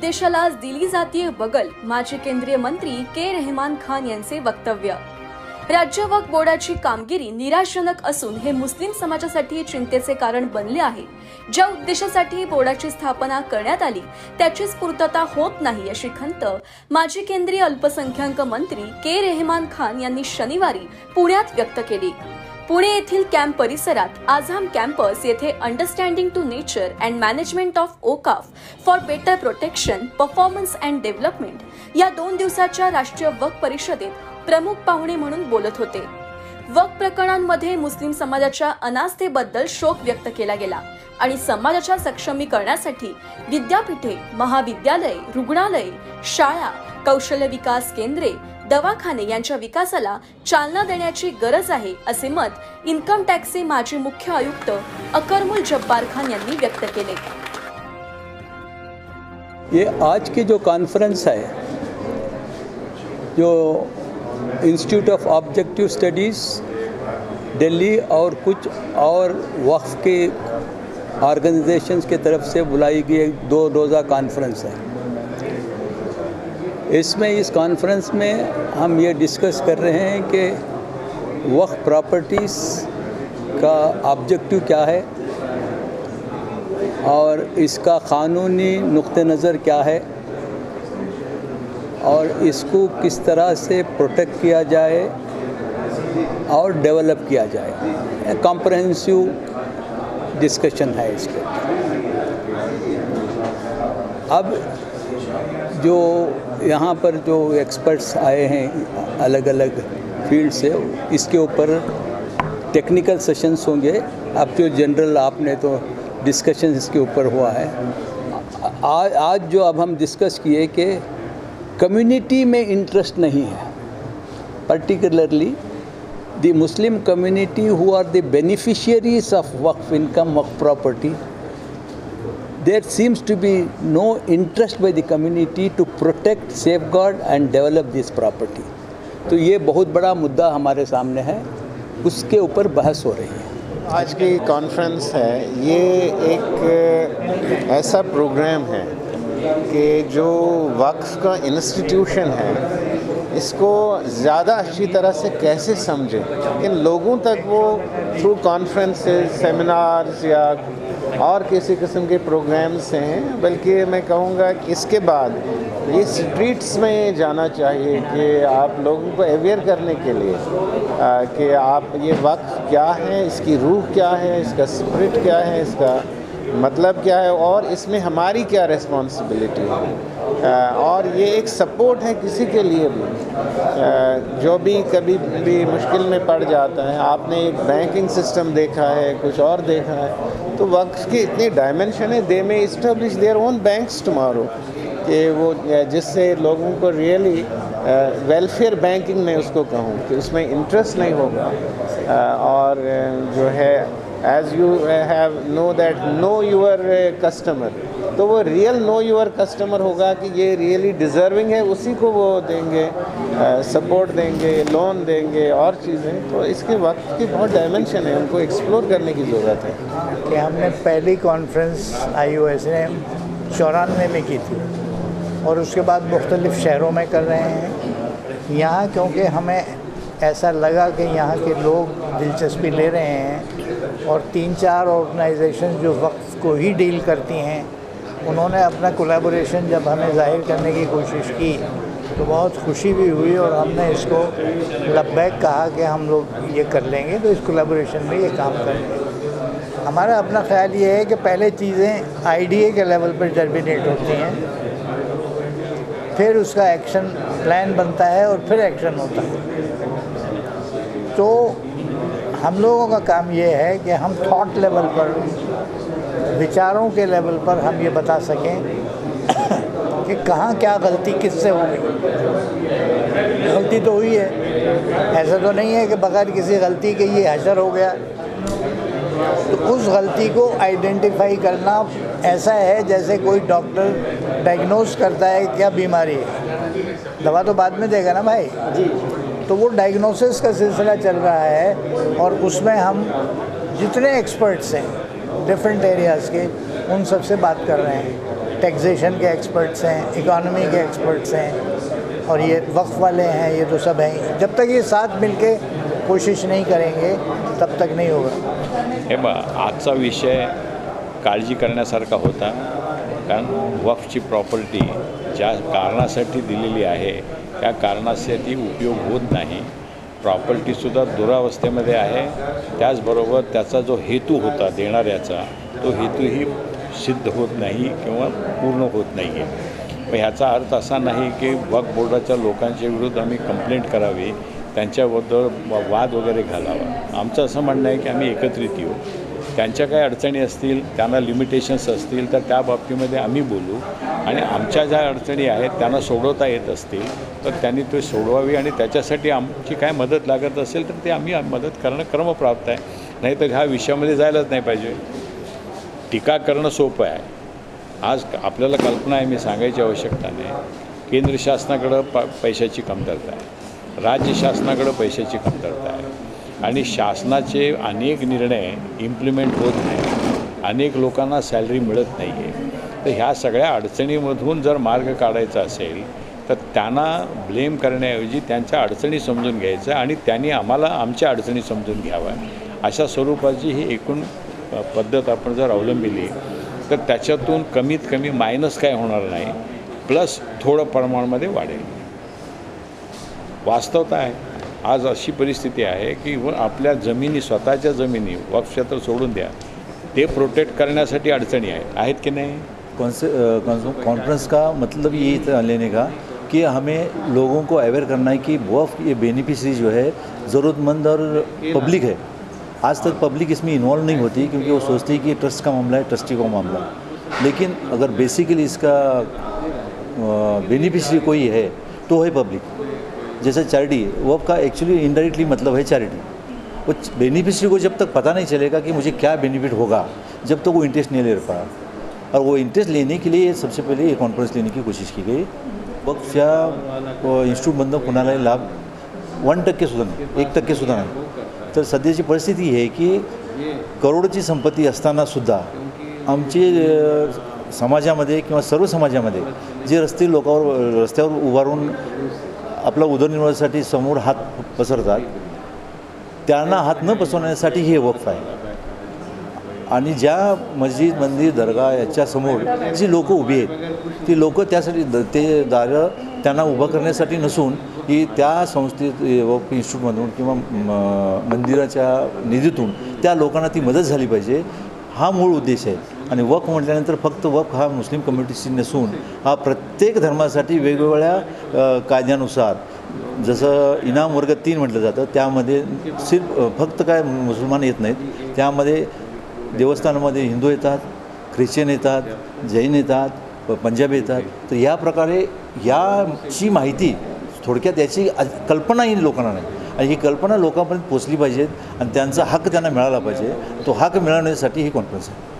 उद्देशाला दिली जातीय बगल. माजी केंद्रीय मंत्री के रहमान खान यांचे वक्तव्य. राज्य वक्फ बोर्डाची कामगिरी निराशाजनक असून हे मुस्लिम समाजासाठी चिंतेचे कारण बनले आहे. ज्या उद्देशासाठी बोर्डाची स्थापना करण्यात आली त्याचीच पूर्तता होत नाही अशी खंत माजी केंद्रीय अल्पसंख्याक मंत्री के रहमान खान यांनी शनिवारी पुण्यात व्यक्त केली. पुणे येथील कॅम्प परिसरात आझाम कॅम्पस येथे understanding to nature and management of ओकाफ for better protection, performance and development या 2 दिवसाच्या राष्ट्रीय वक्फ परिषदेत प्रमुख पाहुणे म्हणून बोलत होते. वक्फ प्रकरणांमध्ये मुस्लिम समाजाच्या अनास्थेबद्दल शोक व्यक्त केला गेला आणि समाजाच्या सक्षमीकरणासाठी विद्यापीठे, महाविद्यालय, रुग्णालय, शाळा, कौशल्य विकास केंद्रे, दवाखाने यांच्या विकासाला चालना देण्याची गरज आहे असे मत इन्कम टॅक्सचे माजी मुख्य आयुक्त अकरमुल जब्बार खान यांनी व्यक्त केले. ये आज के जो कॉन्फ्रेंस है, जो institute of objective studies Delhi और कुछ और वक्फ के ऑर्गेनाइजेशंस के तरफ से बुलाई गई 2 रोज़ा कॉन्फ्रेंस है. इसमें इस कॉन्फ्रेंस में हम ये डिस्कस कर रहे हैं कि वक्फ प्रॉपर्टीज़ का ऑब्जेक्टिव क्या है और इसका क़ानूनी नुक्ते नज़र क्या है और इसको किस तरह से प्रोटेक्ट किया जाए और डेवलप किया जाए. कॉम्प्रहेंसिव डिस्कशन है इसके. अब जो यहाँ पर जो एक्सपर्ट्स आए हैं अलग अलग फील्ड से, इसके ऊपर टेक्निकल सेशंस होंगे. अब जो जनरल आपने तो डिस्कशन इसके ऊपर हुआ है. आज जो अब हम डिस्कस किए कि कम्युनिटी में इंटरेस्ट नहीं है, particularly the Muslim community who are the beneficiaries of वक्फ इनकम, वक्फ property. There seems to be no interest by the community to protect, safeguard and develop this property. तो ये बहुत बड़ा मुद्दा हमारे सामने है, उसके ऊपर बहस हो रही है. आज की कॉन्फ्रेंस है, ये एक ऐसा प्रोग्राम है कि जो वक्फ का इंस्टीट्यूशन है इसको ज़्यादा अच्छी तरह से कैसे समझें, इन लोगों तक वो थ्रू कॉन्फ्रेंसेस, सेमिनार्स या और किसी किस्म के प्रोग्राम्स हैं. बल्कि मैं कहूँगा कि इसके बाद ये स्ट्रीट्स में जाना चाहिए कि आप लोगों को अवेयर करने के लिए कि आप ये वक्फ क्या है, इसकी रूह क्या है, इसका स्पिरिट क्या है, इसका मतलब क्या है और इसमें हमारी क्या रिस्पॉन्सिबिलिटी है. और ये एक सपोर्ट है किसी के लिए भी जो भी कभी भी मुश्किल में पड़ जाता है. आपने एक बैंकिंग सिस्टम देखा है, कुछ और देखा है, तो वक्फ की इतनी डायमेंशन है. दे में establish their own banks tomorrow, कि वो जिससे लोगों को रियली वेलफेयर बैंकिंग में उसको कहूँ कि उसमें इंटरेस्ट नहीं होगा और जो है as you have know that know your customer, तो वो रियल नो यूर कस्टमर होगा कि ये रियली डिज़र्विंग है, उसी को वो देंगे, सपोर्ट देंगे, लोन देंगे और चीज़ें. तो इसके वक्त की बहुत डायमेंशन है, उनको एक्सप्लोर करने की ज़रूरत है. कि हमने पहली कॉन्फ्रेंस IOS ने 94 में की थी और उसके बाद मुख्तलिफ़ शहरों में कर रहे हैं. यहाँ क्योंकि हमें ऐसा लगा कि यहाँ के लोग दिलचस्पी ले रहे हैं और 3-4 ऑर्गेनाइजेशन जो वक्फ को ही डील करती हैं, उन्होंने अपना कोलैबोरेशन जब हमें ज़ाहिर करने की कोशिश की तो बहुत खुशी भी हुई और हमने इसको लब्बैक कहा कि हम लोग ये कर लेंगे, तो इस कोलैबोरेशन में ये काम करेंगे. हमारा अपना ख्याल ये है कि पहले चीज़ें IDA के लेवल पर टर्मिनेट होती हैं, फिर उसका एक्शन प्लान बनता है और फिर एक्शन होता है. तो हम लोगों का काम ये है कि हम थॉट लेवल पर, विचारों के लेवल पर हम ये बता सकें कि कहाँ क्या गलती किससे हो गई. गलती तो हुई है, ऐसा तो नहीं है कि बगैर किसी गलती के ये हशर हो गया. तो उस गलती को आइडेंटिफाई करना ऐसा है जैसे कोई डॉक्टर डायग्नोस करता है क्या बीमारी है, दवा तो बाद में देगा ना भाई जी. तो वो डायग्नोसिस का सिलसिला चल रहा है और उसमें हम जितने एक्सपर्ट्स हैं डिफरेंट एरियाज़ के, उन सब से बात कर रहे हैं. टैक्सेशन के एक्सपर्ट्स हैं, इकॉनमी के एक्सपर्ट्स हैं और ये वक्फ वाले हैं, ये तो सब हैं। जब तक ये साथ मिलके कोशिश नहीं करेंगे तब तक नहीं होगा। हे बा आजचा विषय काळजी करण्यासारखा होता, कारण वक्फची प्रॉपर्टी ज्या कारणासाठी दिलेली आहे त्या कारणासाठी उपयोग होत नाही। प्रॉपर्टीसुद्धा दुरावस्थेमध्ये आहे, त्याचबरोबर त्याचा जो हेतू होता देणाऱ्याचा तो हेतूही सिद्ध होत नाही किंवा पूर्ण होत नाही आहे। पण ह्याचा अर्थ असा नाही की वक्फ बोर्डाच्या लोकांच्या विरुद्ध आम्ही कंप्लेंट करावी, त्यांच्याबद्दल वाद वगैरे घालावा। आमचं असं म्हणणं आहे की आम्ही एकत्रित येऊ, त्यांच्या काही अडचणी असतील, त्यांना लिमिटेशन्स असतील तर त्या बाबतीमध्ये आम्ही बोलू आणि आमच्या ज्या अडचणी आहेत त्यांना सोडवता येत असतील तर त्यांनी ते सोडवावी आणि त्याच्यासाठी आमची काय मदत लागत असेल तर ते आम्ही मदत करणं क्रमप्राप्त आहे। नाही तर ह्या विषयामध्ये जायलाच नाही पाहिजे। टीका करणं सोपं आहे, आज आपल्याला कल्पना आहे, मी सांगायची आवश्यकता नाही। केंद्र शासनाकडं पैशाची कमतरता आहे, राज्य शासनाकडं पैशाची कमतरता आहे आणि शासनाचे अनेक निर्णय इम्प्लिमेंट होत नाही, अनेक लोकांना सॅलरी मिळत नाही आहे। तर ह्या सगळ्या अडचणीमधून जर मार्ग काढायचा असेल तर त्यांना ब्लेम करण्याऐवजी त्यांच्या अडचणी समजून घ्यायचं आणि त्यांनी आम्हाला आमच्या अडचणी समजून घ्याव्या, अशा स्वरूपाची ही एकूण पद्धत आपण जर अवलंबिली तर त्याच्यातून कमीत कमी मायनस काय होणार नाही, प्लस थोडं प्रमाणामध्ये वाढेल। वास्तवता आहे आज अशी परिस्थिती आहे की आपल्या जमिनी, स्वतःच्या जमिनी वक्फ क्षेत्र सोडून द्या, ते प्रोटेक्ट करण्यासाठी अडचणी आहेत की नाही। कॉन्फ्रेंस का मतलब ये लेने का कि हमें लोगों को अवेयर करना है कि वक्फ ये बेनिफिशरी जो है ज़रूरतमंद और पब्लिक है। आज तक पब्लिक इसमें इन्वॉल्व नहीं होती क्योंकि वो सोचती है कि ट्रस्ट का मामला है, ट्रस्टी का मामला है। लेकिन अगर बेसिकली इसका बेनिफिशरी कोई है तो है पब्लिक। जैसे चैरिटी, वक्फ का एक्चुअली इनडायरेक्टली मतलब है चैरिटी। वो बेनिफिशरी को जब तक पता नहीं चलेगा कि मुझे क्या बेनिफिट होगा, जब तक वो इंटरेस्ट नहीं ले पाया। और वो इंटरेस्ट लेने के लिए सबसे पहले ये कॉन्फ्रेंस लेने की कोशिश की गई। वक्फच्या इन्स्टिट्यूटमधनं कोणालाही लाभ 1% सुद्धा नाही, 1% सुद्धा नाही। तर सध्याची परिस्थिती ही आहे की करोडोची संपत्ती असतानासुद्धा आमचे समाजामध्ये किंवा सर्व समाजामध्ये जे रस्त्यावर उभारून आपला उदरनिर्वाहासाठी समोर हात पसरतात त्यांना हात न पसरवण्यासाठी हे वक्फ आहे। आणि ज्या मस्जिद, मंदिर, दर्गा याच्यासमोर जी लोक उभी आहेत ती लोक त्यासाठी ते दारं त्यांना उभं करण्यासाठी नसून ही त्या संस्थेत वक्फ इन्स्टिट्यूटमधून किंवा मंदिराच्या निधीतून त्या लोकांना ती मदत झाली पाहिजे, हा मूळ उद्देश आहे। आणि वक्फ म्हटल्यानंतर फक्त वक्फ हा मुस्लिम कम्युनिटीशी नसून हा प्रत्येक धर्मासाठी वेगवेगळ्या कायद्यानुसार, जसं इनाम वर्ग 3 म्हटलं जातं त्यामध्ये फक्त काय मुसलमान येत नाहीत, त्यामध्ये देवस्थानामध्ये हिंदू येतात, ख्रिश्चन येतात, जैन येतात, पंजाबी येतात। तर या प्रकारे याची माहिती थोडक्यात याची कल्पनाही लोकांना नाही आणि ही कल्पना लोकांपर्यंत पोचली पाहिजेत आणि त्यांचा हक्क त्यांना मिळाला पाहिजे। तो हक्क मिळवण्यासाठी ही कॉन्फरन्स आहे।